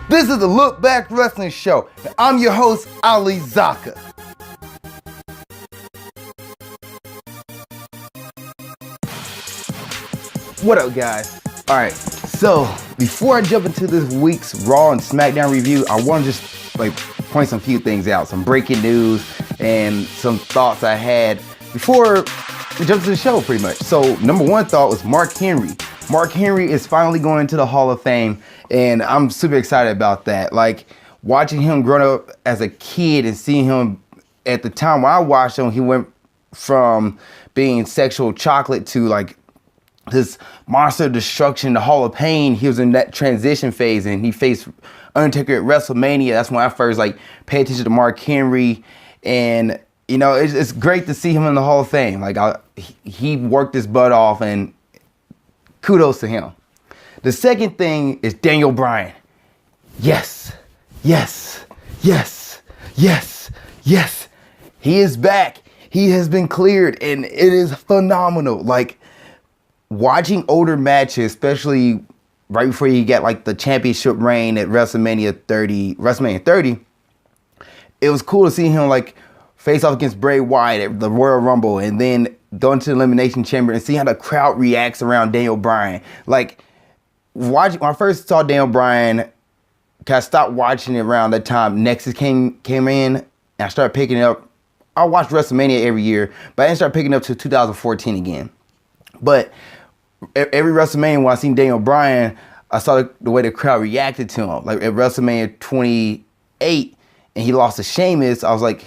This is the Look Back Wrestling Show, and I'm your host, Ali Zakka. What up, guys? Alright, so before I jump into this week's Raw and Smackdown review, I want to just point some few things out, some breaking news and some thoughts I had before we jump to the show pretty much. So number one thought was Mark Henry. Mark Henry is finally going to the Hall of Fame, and I'm super excited about that. Like, watching him growing up as a kid and seeing him at the time when I watched him, he went from being sexual chocolate to like this monster of destruction, the Hall of Pain. He was in that transition phase, and he faced Undertaker at WrestleMania. That's when I first paid attention to Mark Henry, and you know, it's great to see him in the Hall of Fame. Like, he worked his butt off, and kudos to him. The second thing is Daniel Bryan. Yes, yes, yes, yes, yes. He is back. He has been cleared, and it is phenomenal. Like, watching older matches, especially right before you get like the championship reign at WrestleMania 30, it was cool to see him like face off against Bray Wyatt at the Royal Rumble, and then go into the Elimination Chamber and see how the crowd reacts around Daniel Bryan. Like, when I first saw Daniel Bryan, I stopped watching it around that time Nexus came in, and I started picking it up. I watched WrestleMania every year, but I didn't start picking it up till 2014 again. But every WrestleMania when I seen Daniel Bryan, I saw the way the crowd reacted to him. Like at WrestleMania 28, and he lost to Sheamus, I was like,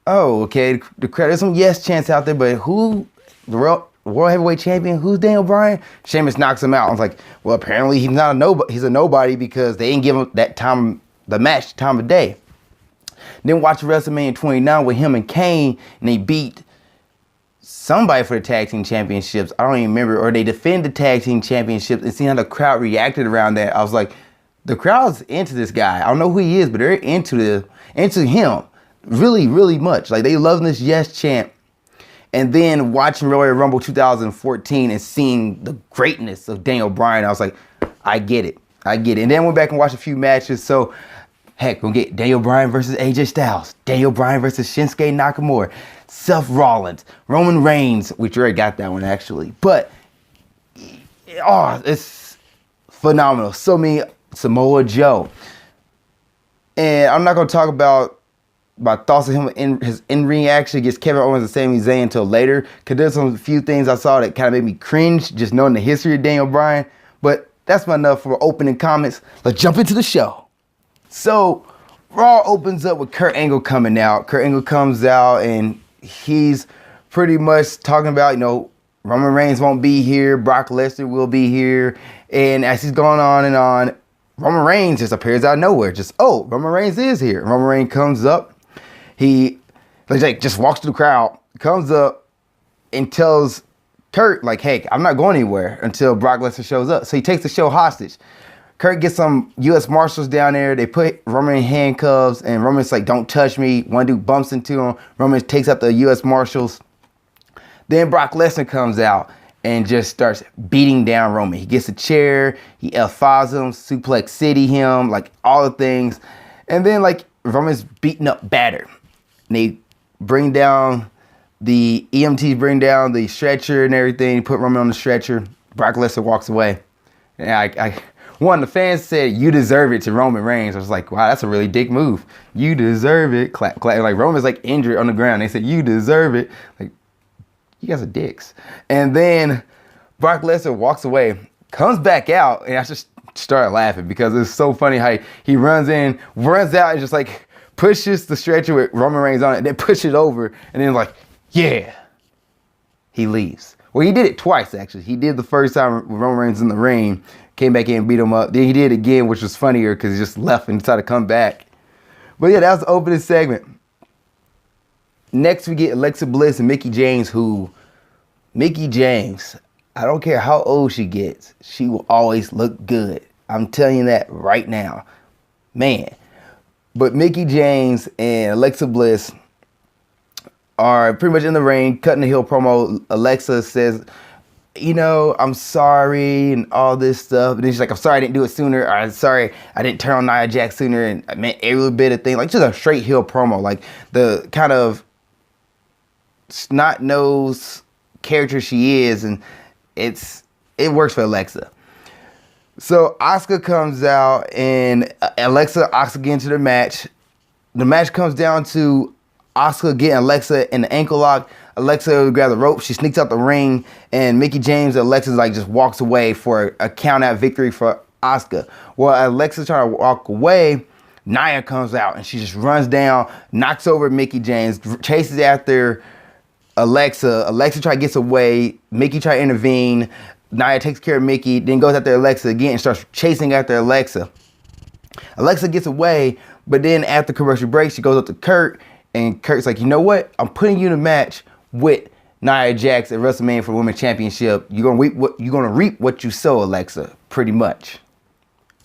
oh, okay, the crowd, there's some yes chants out there, but who, the World Heavyweight Champion, who's Daniel Bryan? Sheamus knocks him out. I was like, well, apparently he's not a nobody. He's a nobody because they didn't give him that time, the match time of day. Then watch WrestleMania 29 with him and Kane, and they beat somebody for the tag team championships. I don't even remember. Or they defend the tag team championships, and seeing how the crowd reacted around that, I was like, the crowd's into this guy. I don't know who he is, but they're into him really, really much. Like, they love this yes chant. And then watching Royal Rumble 2014 and seeing the greatness of Daniel Bryan, I was like, I get it. And then went back and watched a few matches. So, heck, we'll get Daniel Bryan versus AJ Styles, Daniel Bryan versus Shinsuke Nakamura, Seth Rollins, Roman Reigns, which you already got that one actually. But, it's phenomenal. So many, Samoa Joe. And I'm not going to talk about my thoughts of him in his in-ring action against Kevin Owens and Sami Zayn until later, because there's some few things I saw that kind of made me cringe just knowing the history of Daniel Bryan. But that's not enough for opening comments. Let's jump into the show. So Raw opens up with Kurt Angle coming out. Kurt Angle comes out and he's pretty much talking about, you know, Roman Reigns won't be here, Brock Lesnar will be here. And as he's going on and on, Roman Reigns just appears out of nowhere. Roman Reigns is here. Roman Reigns comes up. He just walks through the crowd, comes up and tells Kurt, like, hey, I'm not going anywhere until Brock Lesnar shows up. So he takes the show hostage. Kurt gets some U.S. Marshals down there. They put Roman in handcuffs, and Roman's like, don't touch me. One dude bumps into him. Roman takes out the U.S. Marshals. Then Brock Lesnar comes out and just starts beating down Roman. He gets a chair. He F5s him, Suplex City him, like all the things. And then like Roman's beaten up battered. And they bring down the EMTs, bring down the stretcher and everything. Put Roman on the stretcher. Brock Lesnar walks away. And one of the fans said, you deserve it to Roman Reigns. I was like, wow, that's a really dick move. You deserve it. Clap, clap. Like Roman's like injured on the ground. They said, you deserve it. Like, you guys are dicks. And then Brock Lesnar walks away, comes back out, and I just started laughing because it's so funny how he runs out and just like pushes the stretcher with Roman Reigns on it, and then pushes it over, and then like, yeah, he leaves. Well, he did it twice, actually. He did the first time with Roman Reigns in the ring, came back in and beat him up. Then he did it again, which was funnier because he just left and decided to come back. But yeah, that was the opening segment. Next, we get Alexa Bliss and Mickie James, Mickie James, I don't care how old she gets, she will always look good. I'm telling you that right now. Man. But Mickie James and Alexa Bliss are pretty much in the ring, cutting the heel promo. Alexa says, I'm sorry and all this stuff. And then she's like, I'm sorry I didn't do it sooner. Or, I'm sorry I didn't turn on Nia Jax sooner. And I meant every little bit of thing. Like, just a straight heel promo. Like, the kind of snot-nosed character she is. And it works for Alexa. So Asuka comes out and Asuka get into the match. The match comes down to Asuka getting Alexa in the ankle lock. Alexa grabs the rope. She sneaks out the ring, and Mickie James, Alexa's like just walks away for a count out victory for Asuka. While Alexa's trying to walk away, Nia comes out and she just runs down, knocks over Mickie James, chases after Alexa. Alexa gets away. Mickie tries to intervene. Nia takes care of Mickie, then goes after Alexa again and starts chasing after Alexa. Alexa gets away, but then after commercial break, she goes up to Kurt, and Kurt's like, you know what? I'm putting you in a match with Nia Jax at WrestleMania for the Women's Championship. You're gonna reap what you sow, Alexa, pretty much.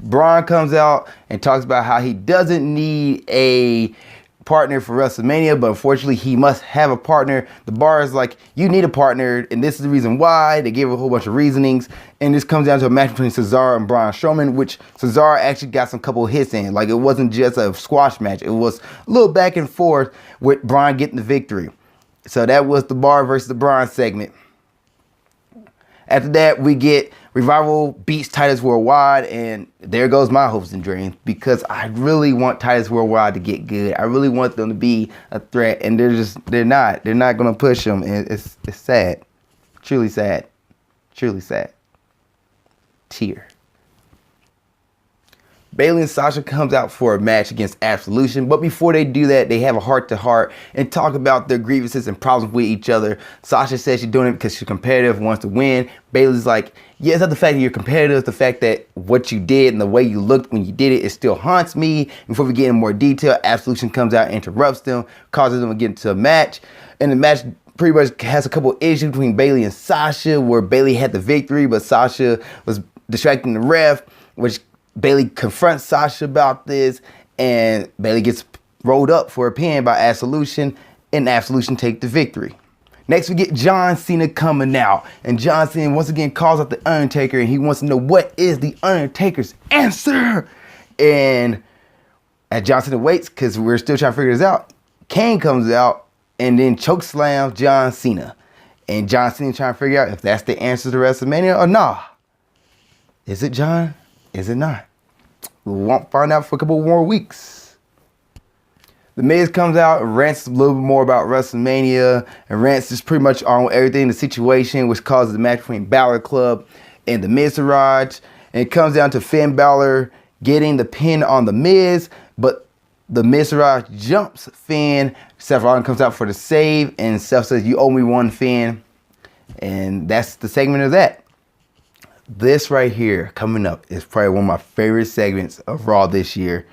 Bryan comes out and talks about how he doesn't need a partner for WrestleMania, but unfortunately he must have a partner. The bar is like, you need a partner, and this is the reason why. They gave a whole bunch of reasonings, and this comes down to a match between Cesaro and Braun Strowman, which Cesaro actually got some couple hits in. Like, it wasn't just a squash match. It was a little back and forth with Bryan getting the victory. So that was the Bar versus the Bryan segment. After that, we get Revival beats Titus Worldwide, and there goes my hopes and dreams, because I really want Titus Worldwide to get good. I really want them to be a threat, and they're not. They're not gonna push them, and it's sad. Truly sad. Truly sad. Tear. Bayley and Sasha comes out for a match against Absolution, but before they do that, they have a heart-to-heart and talk about their grievances and problems with each other. Sasha says she's doing it because she's competitive, wants to win. Bayley's like, yeah, it's not the fact that you're competitive, it's the fact that what you did and the way you looked when you did it still haunts me. Before we get into more detail, Absolution comes out and interrupts them, causes them to get into a match, and the match pretty much has a couple issues between Bayley and Sasha, where Bayley had the victory, but Sasha was distracting the ref, which Bayley confronts Sasha about this, and Bayley gets rolled up for a pin by Absolution, and Absolution take the victory. Next, we get John Cena coming out, and John Cena once again calls out the Undertaker, and he wants to know what is the Undertaker's answer. And as John Cena waits, because we're still trying to figure this out, Kane comes out and then chokeslams John Cena. And John Cena trying to figure out if that's the answer to WrestleMania or nah. Is it, John? Is it not? We won't find out for a couple more weeks. The Miz comes out and rants a little bit more about WrestleMania, and rants is pretty much on everything, the situation, which causes the match between Balor Club and the Miztourage. And it comes down to Finn Balor getting the pin on the Miz, but the Miztourage jumps Finn. Seth Rollins comes out for the save, and Seth says, you owe me one, Finn. And that's the segment of that. This right here coming up is probably one of my favorite segments of Raw this year.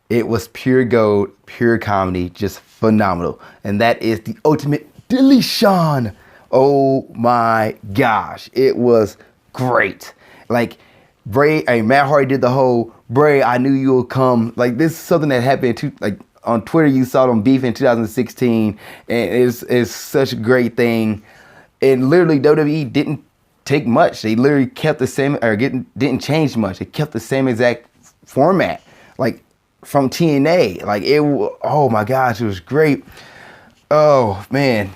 It was pure gold, pure comedy, just phenomenal. And that is the ultimate deletion. Oh my gosh. It was great. Like, Matt Hardy did the whole, Bray, I knew you would come. Like, this is something that happened on Twitter. You saw them beef in 2016. And it's such a great thing. And literally WWE didn't take much. They literally kept the same, or didn't change much. They kept the same exact format, like from TNA. Like, oh my gosh, it was great. Oh man,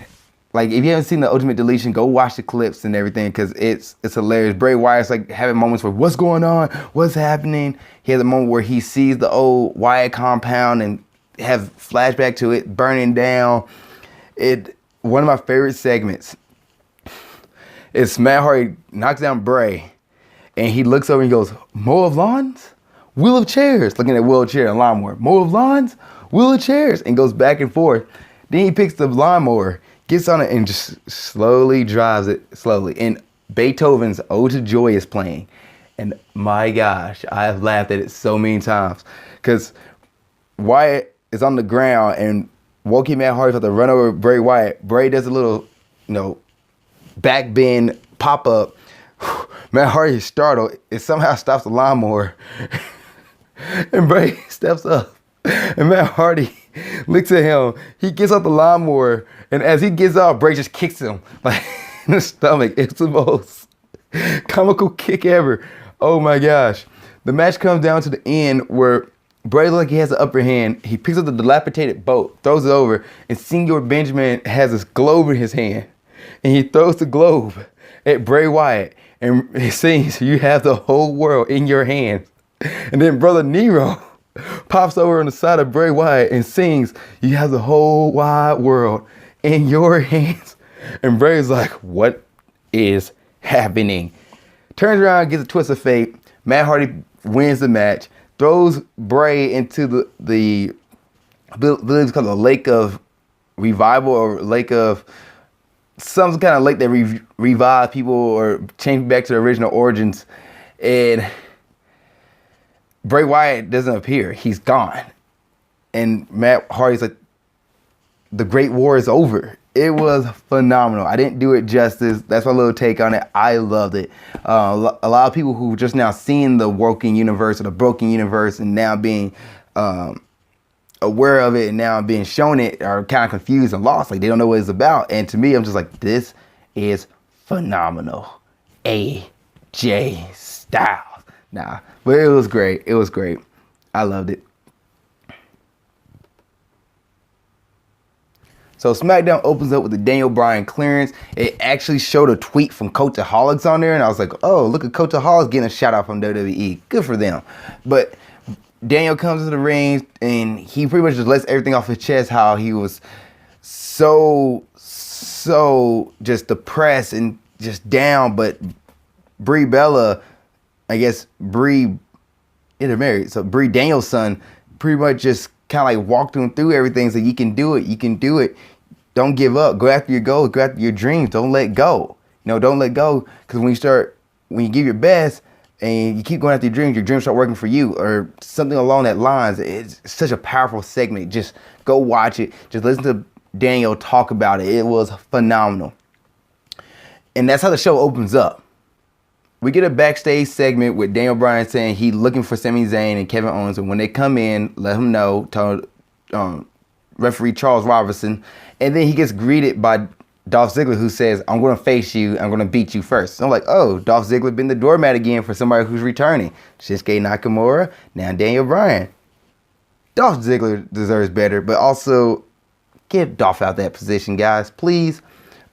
like, if you haven't seen the Ultimate Deletion, go watch the clips and everything, because it's hilarious. Bray Wyatt's like having moments where, what's going on? What's happening? He has a moment where he sees the old Wyatt compound and have flashback to it burning down. One of my favorite segments. It's Matt Hardy knocks down Bray, and he looks over and he goes, mow of lawns? Wheel of chairs. Looking at wheelchair and lawnmower. Mow of lawns? Wheel of chairs. And goes back and forth. Then he picks the lawnmower, gets on it, and just slowly drives it slowly. And Beethoven's Ode to Joy is playing. And my gosh, I have laughed at it so many times. Because Wyatt is on the ground, and Wokey Matt Hardy's about to run over Bray Wyatt. Bray does a little, back bend pop up. Matt Hardy is startled. It somehow stops the lawnmower. And Bray steps up. And Matt Hardy looks at him. He gets off the lawnmower. And as he gets off, Bray just kicks him. Like, in the stomach. It's the most comical kick ever. Oh my gosh. The match comes down to the end where Bray looks like he has the upper hand. He picks up the dilapidated boat, throws it over, and Senior Benjamin has this globe in his hand. And he throws the globe at Bray Wyatt. And he sings, "You have the whole world in your hands." And then Brother Nero pops over on the side of Bray Wyatt and sings, "You have the whole wide world in your hands." And Bray's like, what is happening? Turns around, gets a twist of fate. Matt Hardy wins the match, throws Bray into the I believe it's called the Lake of Revival, or Lake of some kind of lake that revives people or change back to the original origins. And Bray Wyatt doesn't appear. He's gone. And Matt Hardy's like, the Great War is over. It was phenomenal. I didn't do it justice. That's my little take on it. I loved it. A lot of people who just now seeing the working universe or the broken universe and now being aware of it and now being shown it are kind of confused and lost. Like, they don't know what it's about. And to me, I'm just like, this is phenomenal. AJ Styles. Nah, but it was great. It was great. I loved it. So SmackDown opens up with the Daniel Bryan clearance. It actually showed a tweet from Coachaholics on there, and I was like, oh, look at Coachaholics getting a shout out from WWE. Good for them. But Daniel comes to the ring, and he pretty much just lets everything off his chest, how he was so just depressed and just down. But Brie Bella, I guess Brie intermarried, so Brie Daniel's son pretty much just kind of like walked him through everything. So you can do it. You can do it. Don't give up. Go after your goals. Go after your dreams. Don't let go. Don't let go. Because when you give your best and you keep going after your dreams start working for you, or something along that lines. It's such a powerful segment. Just go watch it. Just listen to Daniel talk about it. It was phenomenal. And that's how the show opens up. We get a backstage segment with Daniel Bryan saying he's looking for Sami Zayn and Kevin Owens, and when they come in, let him know, tell referee Charles Robinson, and then he gets greeted by Dolph Ziggler, who says, "I'm going to face you, I'm going to beat you first." So I'm like, oh, Dolph Ziggler been the doormat again for somebody who's returning. Shinsuke Nakamura, now Daniel Bryan. Dolph Ziggler deserves better, but also get Dolph out that position, guys, please.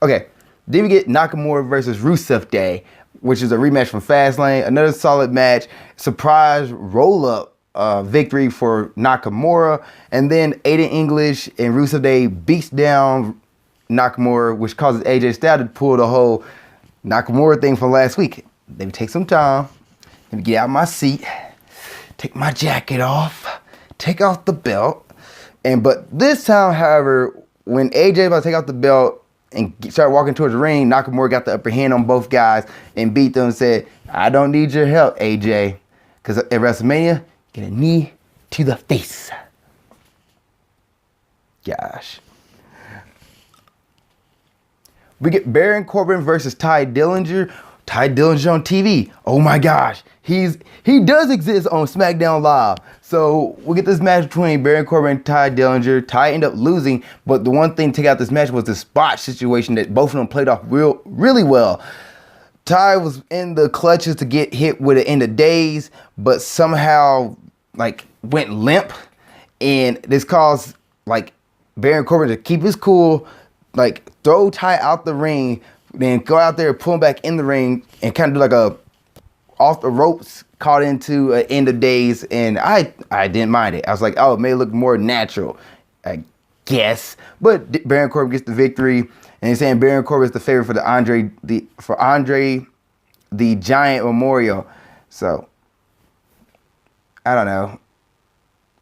Okay, then we get Nakamura versus Rusev Day, which is a rematch from Fastlane. Another solid match. Surprise roll-up victory for Nakamura. And then Aiden English and Rusev Day beats down Nakamura, which causes AJ Styles to pull the whole Nakamura thing from last week. Let me take some time. Let me get out of my seat. Take my jacket off. Take off the belt. But this time, however, when AJ about to take off the belt and start walking towards the ring, Nakamura got the upper hand on both guys and beat them and said, "I don't need your help, AJ." Because at WrestleMania, get a knee to the face. Gosh. We get Baron Corbin versus Ty Dillinger. Ty Dillinger on TV. Oh my gosh. He does exist on SmackDown Live. So we get this match between Baron Corbin and Ty Dillinger. Ty ended up losing, but the one thing to take out this match was the spot situation that both of them played off really well. Ty was in the clutches to get hit with an end of days, but somehow went limp, and this caused Baron Corbin to keep his cool, throw Ty out the ring, then go out there, pull him back in the ring, and kind of do a off the ropes, caught into an end of days, and I didn't mind it. I was like, oh, it may look more natural, I guess. But Baron Corbin gets the victory, and he's saying Baron Corbin is the favorite for Andre the Giant Memorial. So I don't know.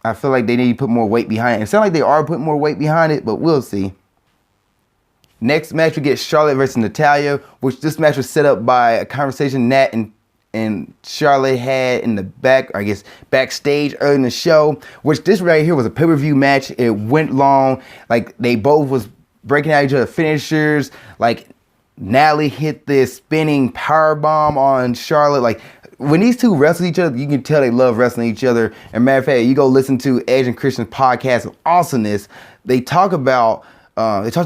I feel like they need to put more weight behind it. It sounds like they are putting more weight behind it, but we'll see. Next match, we get Charlotte versus Natalya, which this match was set up by a conversation Nat and Charlotte had in the backstage early in the show, which this right here was a pay-per-view match. It went long. They both was breaking out each other finishers. Natalie hit this spinning power bomb on Charlotte. When these two wrestle each other, you can tell they love wrestling each other. And matter of fact, you go listen to Edge and Christian's podcast of Awesomeness. They talk to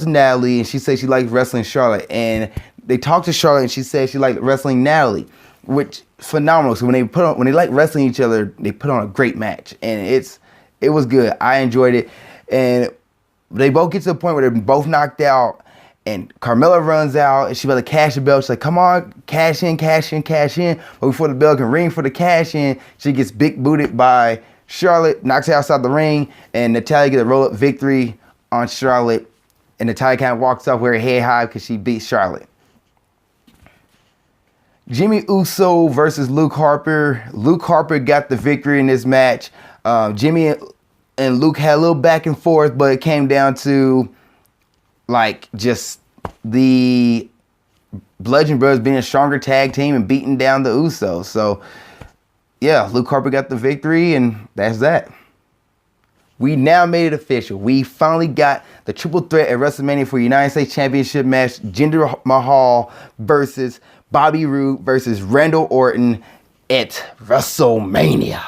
Natalie, and she says she likes wrestling Charlotte. And they talked to Charlotte, and she said she liked wrestling Natalie, which phenomenal. So when they like wrestling each other, they put on a great match, and it was good. I enjoyed it, and they both get to the point where they're both knocked out. And Carmella runs out, and she about to cash the bell. She's like, come on, cash in, cash in, cash in. But before the bell can ring for the cash in, she gets big booted by Charlotte, knocks her outside the ring, and Natalya gets a roll-up victory on Charlotte. And Natalya kind of walks off with her head high because she beat Charlotte. Jimmy Uso versus Luke Harper. Luke Harper got the victory in this match. Jimmy and Luke had a little back and forth, but it came down to like just the Bludgeon Brothers being a stronger tag team and beating down the Usos. So yeah, Luke Harper got the victory, and that's that. We now made it official. We finally got the triple threat at WrestleMania for United States Championship match. Jinder Mahal versus Bobby Roode versus Randall Orton at WrestleMania.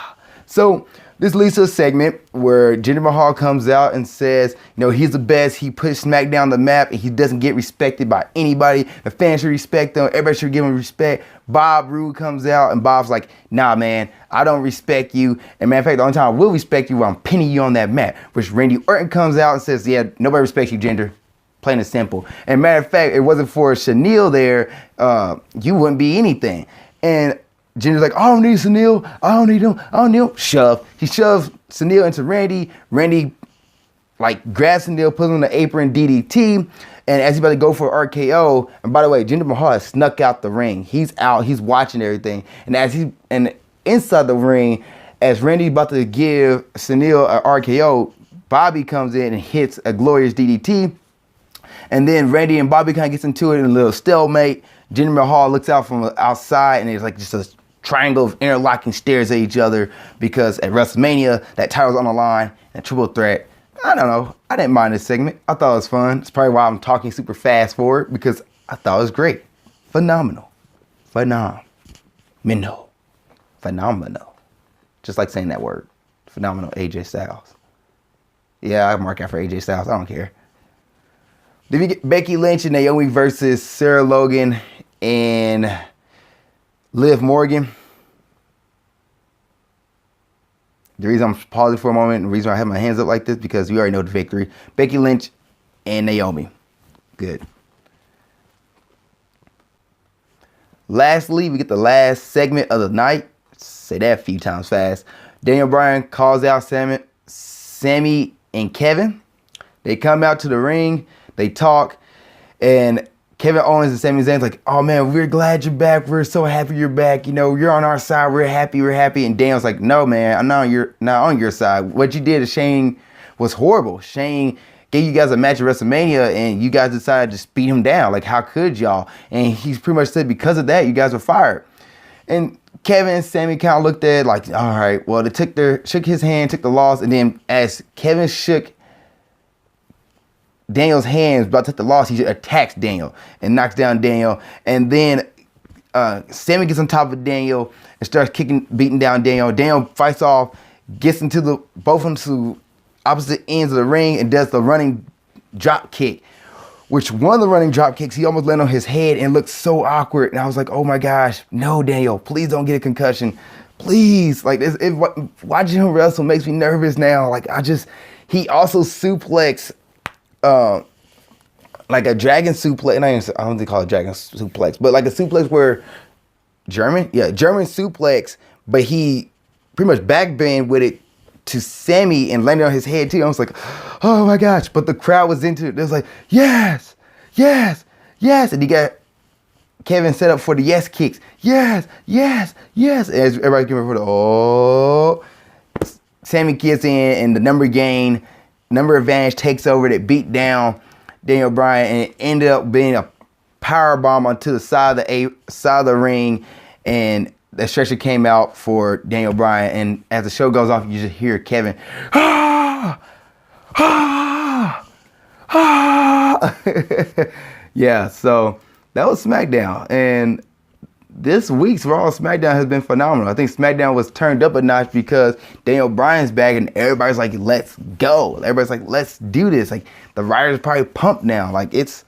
So this leads to a segment where Jinder Mahal comes out and says, you know, he's the best. He puts SmackDown on the map, and he doesn't get respected by anybody. The fans should respect him. Everybody should give him respect. Bob Roode comes out, and Bob's like, nah, man, I don't respect you. And matter of fact, the only time I will respect you is when I'm pinning you on that mat. Which Randy Orton comes out and says, yeah, nobody respects you, Jinder. Plain and simple. And matter of fact, it wasn't for Chanel there, you wouldn't be anything. And Jinder's like, I don't need Sunil. I don't need him. I don't need him. Shove. He shoves Sunil into Randy. Randy, like, grabs Sunil, puts him on the apron, DDT. And as he's about to go for RKO, and by the way, Jinder Mahal has snuck out the ring. He's out. He's watching everything. And inside the ring, as Randy's about to give Sunil an RKO, Bobby comes in and hits a glorious DDT. And then Randy and Bobby kind of gets into it in a little stalemate. Jinder Mahal looks out from outside, and it's like just a triangle of interlocking stares at each other, because at WrestleMania, that title's on the line, and triple threat. I don't know. I didn't mind this segment. I thought it was fun. It's probably why I'm talking super fast for it, because I thought it was great. Phenomenal. Phenomenal. Just like saying that word. Phenomenal AJ Styles. Yeah, I mark out for AJ Styles. I don't care. Then we get Becky Lynch and Naomi versus Sarah Logan and Liv Morgan. The reason I'm pausing for a moment, and the reason I have my hands up like this, because we already know the victory. Becky Lynch and Naomi. Good. Lastly, we get the last segment of the night. Say that a few times fast. Daniel Bryan calls out Sammy and Kevin. They come out to the ring. They talk. And Kevin Owens and Sami Zayn's like, oh man, we're glad you're back. We're so happy you're back. You know, you're on our side. We're happy. And Daniel's like, no, man, I'm not on your side. What you did to Shane was horrible. Shane gave you guys a match at WrestleMania, and you guys decided to beat him down. Like, how could y'all? And he's pretty much said, because of that, you guys were fired. And Kevin and Sami kind of looked at it like, all right, well, they shook his hand, took the loss, and then as Kevin shook Daniel's hands about to take the loss, he attacks Daniel and knocks down Daniel. And then Sammy gets on top of Daniel and starts beating down Daniel. Daniel fights off, gets into both of them to opposite ends of the ring, and does the running drop kick. Which one of the running drop kicks, he almost landed on his head and looked so awkward. And I was like, oh my gosh, no, Daniel, please don't get a concussion. Please. Like, watching him wrestle makes me nervous now. Like, he also suplexed like a dragon suplex. I don't think call it dragon suplex, but like a suplex where German suplex, but he pretty much backbend with it to Sammy and landed on his head too. I was like, oh my gosh. But the crowd was into it. It was like, yes. And he got Kevin set up for the yes kicks. Yes. And as everybody came over for Sammy gets in, and the number advantage takes over. That beat down Daniel Bryan, and it ended up being a power bomb onto the side of the ring, and the stretcher came out for Daniel Bryan. And as the show goes off, you just hear Kevin, yeah. So that was SmackDown, and this week's Raw and Smackdown has been phenomenal. I think SmackDown was turned up a notch because Daniel Bryan's back, and everybody's like, let's go. Everybody's like, let's do this. Like, the writers probably pumped now. Like, it's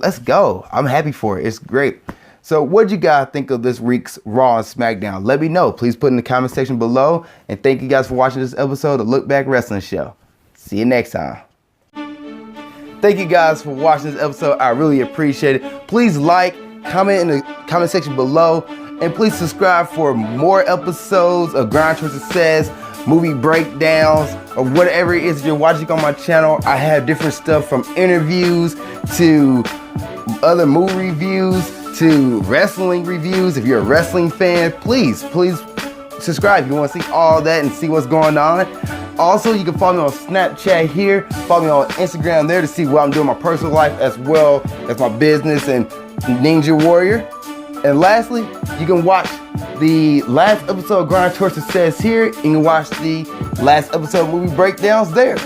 let's go. I'm happy for it. It's great. So what you guys think of this week's Raw and Smackdown? Let me know. Please put in the comment section below. And thank you guys for watching this episode of Look Back Wrestling Show. See you next time. Thank you guys for watching this episode. I really appreciate it. Please like, comment in the comment section below. And please subscribe for more episodes of Grind Towards Success, movie breakdowns, or whatever it is you're watching on my channel. I have different stuff from interviews to other movie reviews to wrestling reviews. If you're a wrestling fan, please subscribe if you want to see all that and see what's going on. Also, you can follow me on Snapchat here. Follow me on Instagram there to see what I'm doing in my personal life as well as my business and Ninja Warrior. And lastly, you can watch the last episode of Grind Towards Success here. You can watch the last episode of movie breakdowns there.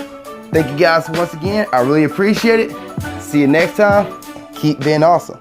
Thank you guys once again. I really appreciate it. See you next time. Keep being awesome.